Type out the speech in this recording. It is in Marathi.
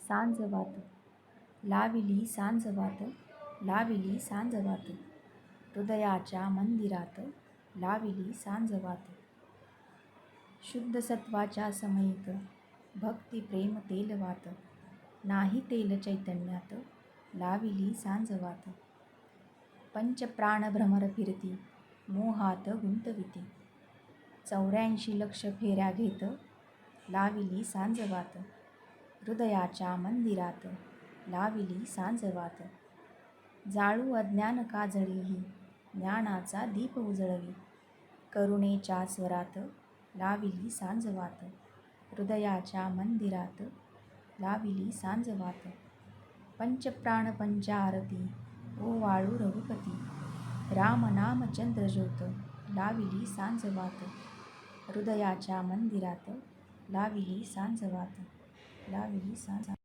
सांजवात, लाविली सांजवात, लाविली सांजवात, हृदयाच्या मंदिरात लाविली सांजवात. शुद्ध सत्वाच्या समयीत भक्ती प्रेम तेलवात, नाही तेल चैतन्यात लाविली सांजवात. पंचप्राण भ्रमर फिरती मोहात गुंतविती, 84 लक्ष फेऱ्या घेत लाविली सांजवात, हृदयाच्या मंदिरात लाविली सांजवात. जाळू अज्ञान काजळीही ज्ञानाचा दीप उजळवी, करुणेच्या स्वरात लाविली सांजवात, हृदयाच्या मंदिरात लाविली सांजवात. पंचप्राण पंचारती ओवाळू रघुपती, रामनाम चंद्रज्योत लाविली सांजवात, हृदयाच्या मंदिरात लाविली सांजवात, लाविली सांजवात.